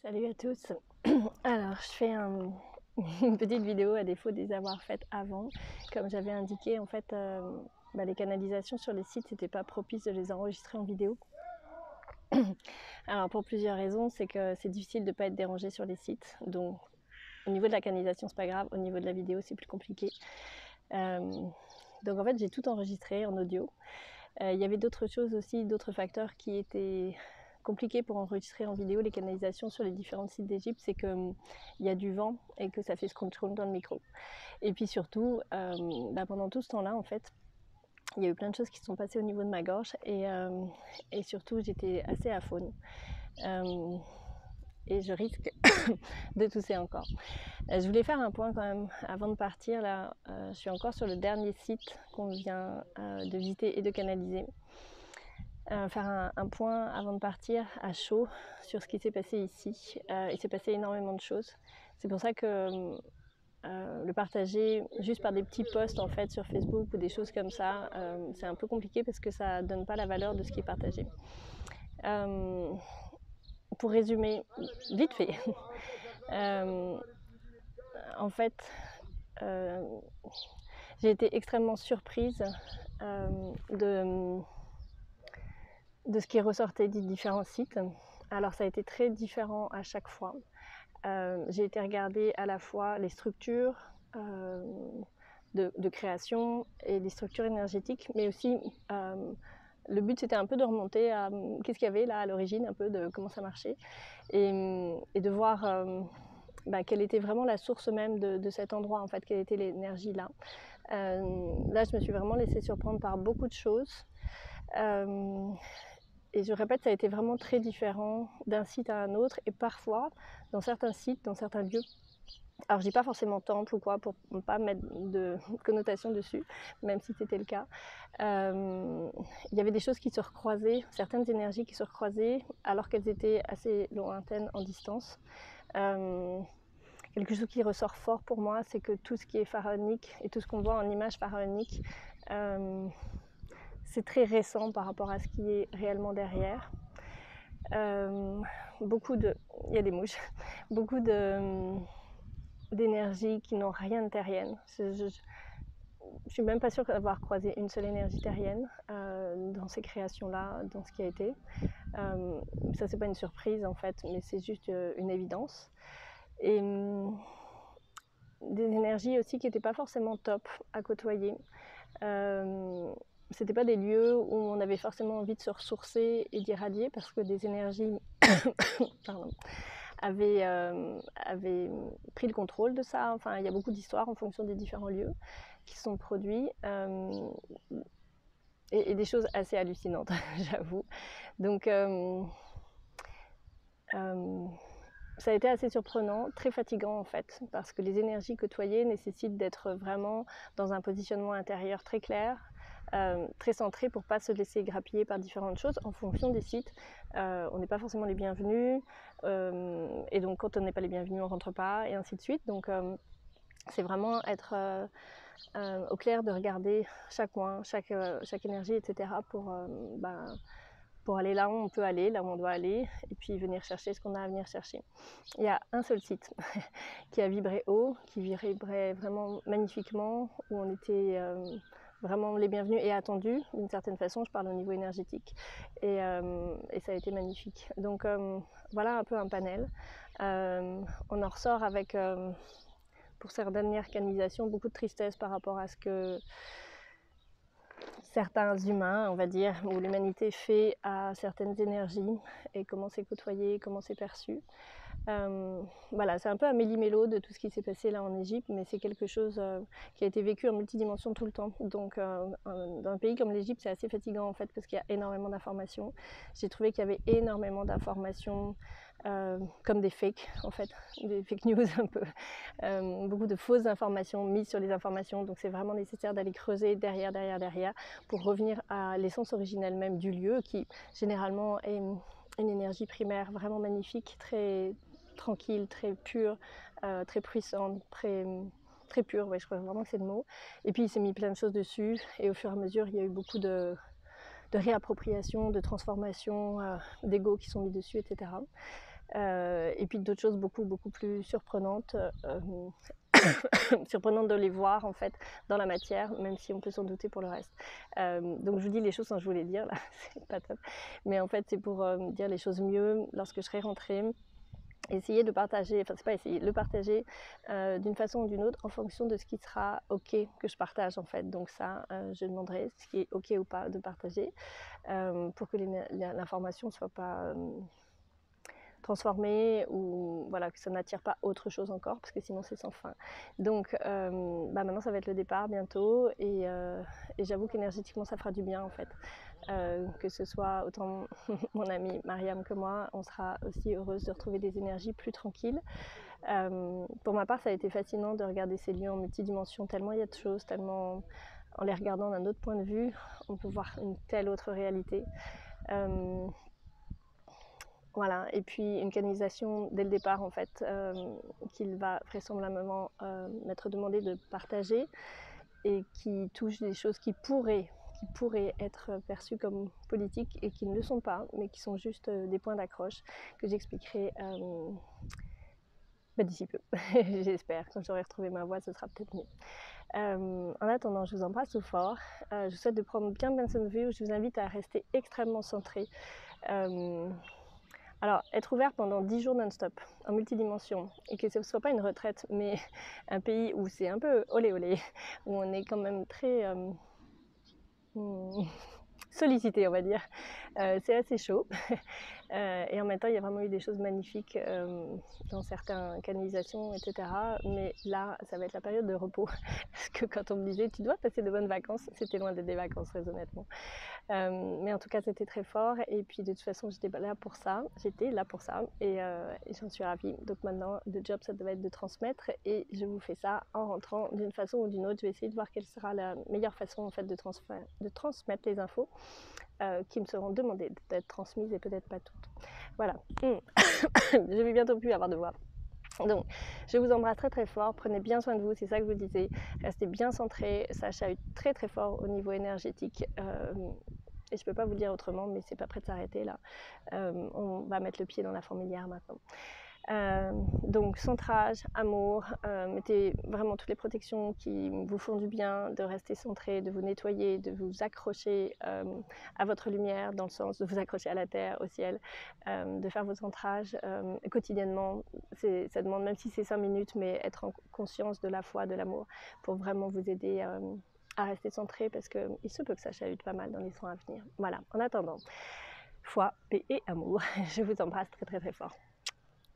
Salut à tous. Alors, je fais une petite vidéo à défaut de les avoir faites avant. Comme j'avais indiqué, en fait, les canalisations sur les sites, c'était pas propice de les enregistrer en vidéo. Alors, pour plusieurs raisons, c'est que c'est difficile de ne pas être dérangé sur les sites. Donc, au niveau de la canalisation, c'est pas grave. Au niveau de la vidéo, c'est plus compliqué. Donc, en fait, j'ai tout enregistré en audio. Il y avait d'autres choses aussi, d'autres facteurs qui étaient compliqués pour enregistrer en vidéo les canalisations sur les différents sites d'Égypte, c'est qu'il y a du vent et que ça fait scrunch dans le micro. Et puis surtout, pendant tout ce temps-là, en fait, il y a eu plein de choses qui se sont passées au niveau de ma gorge et surtout, j'étais assez aphone. Et je risque de tousser encore. Je voulais faire un point quand même avant de partir. Là, je suis encore sur le dernier site qu'on vient de visiter et de canaliser. Faire un point avant de partir à chaud sur ce qui s'est passé ici. Il s'est passé énormément de choses. C'est pour ça que le partager juste par des petits posts en fait sur Facebook ou des choses comme ça, c'est un peu compliqué parce que ça ne donne pas la valeur de ce qui est partagé. Pour résumer, vite fait, en fait, j'ai été extrêmement surprise de ce qui ressortait des différents sites. Alors ça a été très différent à chaque fois. J'ai été regarder à la fois les structures de création et les structures énergétiques, mais aussi le but c'était un peu de remonter à qu'est-ce qu'il y avait là à l'origine, un peu de comment ça marchait, et de voir quelle était vraiment la source même de cet endroit, en fait, quelle était l'énergie là. Là, je me suis vraiment laissée surprendre par beaucoup de choses. Et je répète, ça a été vraiment très différent d'un site à un autre. Et parfois, dans certains sites, dans certains lieux, alors je dis pas forcément temple ou quoi, pour ne pas mettre de connotation dessus, même si c'était le cas, il y avait des choses qui se recroisaient, certaines énergies qui se recroisaient, alors qu'elles étaient assez lointaines en distance. Quelque chose qui ressort fort pour moi, c'est que tout ce qui est pharaonique et tout ce qu'on voit en images pharaoniques, c'est très récent par rapport à ce qui est réellement derrière. Il y a des mouches, beaucoup d'énergies qui n'ont rien de terrienne. Je suis même pas sûre d'avoir croisé une seule énergie terrienne dans ces créations-là, dans ce qui a été. Ça, c'est pas une surprise en fait, mais c'est juste une évidence. Et des énergies aussi qui n'étaient pas forcément top à côtoyer. C'était pas des lieux où on avait forcément envie de se ressourcer et d'irradier parce que des énergies avaient pris le contrôle de ça. Enfin, il y a beaucoup d'histoires en fonction des différents lieux qui sont produits et des choses assez hallucinantes, j'avoue. Donc, ça a été assez surprenant, très fatigant en fait, parce que les énergies côtoyées nécessitent d'être vraiment dans un positionnement intérieur très clair, très centré pour ne pas se laisser grappiller par différentes choses en fonction des sites. On n'est pas forcément les bienvenus, et donc quand on n'est pas les bienvenus, on ne rentre pas, et ainsi de suite. Donc c'est vraiment être au clair de regarder chaque coin, chaque énergie, etc. pour aller là où on peut aller, là où on doit aller, et puis venir chercher ce qu'on a à venir chercher. Il y a un seul site qui a vibré haut, qui vibrait vraiment magnifiquement, où on était vraiment les bienvenus et attendus d'une certaine façon, je parle au niveau énergétique, et ça a été magnifique. Donc voilà un peu un panel. On en ressort avec, pour cette dernière canalisation, beaucoup de tristesse par rapport à ce que certains humains, on va dire, où l'humanité fait à certaines énergies et comment c'est côtoyé, comment c'est perçu. Voilà, c'est un peu un méli-mélo de tout ce qui s'est passé là en Égypte, mais c'est quelque chose qui a été vécu en multidimension tout le temps. Donc dans un pays comme l'Égypte, c'est assez fatigant en fait parce qu'il y a énormément d'informations. J'ai trouvé qu'il y avait énormément d'informations comme des fakes en fait, des fake news un peu, beaucoup de fausses informations mises sur les informations. Donc c'est vraiment nécessaire d'aller creuser derrière pour revenir à l'essence originelle même du lieu qui généralement est une énergie primaire vraiment magnifique, très tranquille, très pure, très puissante, très pure, ouais, je crois vraiment que c'est le mot. Et puis il s'est mis plein de choses dessus et au fur et à mesure il y a eu beaucoup de réappropriation, de transformation, d'ego qui sont mis dessus, etc. Et puis d'autres choses beaucoup plus surprenantes, surprenantes de les voir en fait dans la matière, même si on peut s'en douter pour le reste. Donc je vous dis les choses sans je vous les dire, là, c'est pas top. Mais en fait, c'est pour dire les choses mieux lorsque je serai rentrée. Essayer de partager, enfin c'est pas essayer, le partager d'une façon ou d'une autre en fonction de ce qui sera ok que je partage en fait. Donc ça, je demanderai ce qui est ok ou pas de partager pour que l'information soit pas transformée ou voilà, que ça n'attire pas autre chose encore parce que sinon c'est sans fin. Donc maintenant ça va être le départ bientôt et j'avoue qu'énergétiquement ça fera du bien en fait. Que ce soit autant mon amie Mariam que moi, on sera aussi heureuse de retrouver des énergies plus tranquilles. Pour ma part, ça a été fascinant de regarder ces lieux en multidimension, tellement il y a de choses, tellement en les regardant d'un autre point de vue, on peut voir une telle autre réalité. Voilà, et puis une canalisation dès le départ en fait, qu'il va vraisemblablement m'être demandé de partager et qui touche des choses qui pourraient être perçues comme politiques et qui ne le sont pas, mais qui sont juste des points d'accroche que j'expliquerai d'ici peu. J'espère, quand j'aurai retrouvé ma voix, ce sera peut-être mieux. En attendant, je vous embrasse tout fort. Je vous souhaite de prendre bien soin de vous. Je vous invite à rester extrêmement centré. Alors, être ouvert pendant 10 jours non-stop, en multidimension, et que ce ne soit pas une retraite, mais un pays où c'est un peu olé olé, où on est quand même très sollicité, on va dire. C'est assez chaud. Et en même temps, il y a vraiment eu des choses magnifiques dans certaines canalisations, etc. Mais là, ça va être la période de repos. Parce que quand on me disait, tu dois passer de bonnes vacances, c'était loin d'être des vacances, très honnêtement. Mais en tout cas, c'était très fort. Et puis, de toute façon, j'étais là pour ça. Et j'en suis ravie. Donc maintenant, le job, ça devait être de transmettre. Et je vous fais ça en rentrant d'une façon ou d'une autre. Je vais essayer de voir quelle sera la meilleure façon en fait, de transmettre les infos qui me seront demandées d'être transmises et peut-être pas toutes. Voilà. Je vais bientôt plus avoir de voix. Donc, je vous embrasse très fort, prenez bien soin de vous, c'est ça que je vous disais, restez bien centrés, ça chahute très fort au niveau énergétique, et je peux pas vous le dire autrement, mais c'est pas prêt de s'arrêter là, on va mettre le pied dans la fourmilière maintenant. Donc centrage, amour, mettez vraiment toutes les protections qui vous font du bien, de rester centré, de vous nettoyer, de vous accrocher à votre lumière, dans le sens de vous accrocher à la terre, au ciel, de faire vos centrages quotidiennement. Ça demande, même si c'est 5 minutes, mais être en conscience de la foi, de l'amour, pour vraiment vous aider à rester centré, parce qu'il se peut que ça chahute pas mal dans les soins à venir. Voilà, en attendant, foi, paix et amour. Je vous embrasse très fort.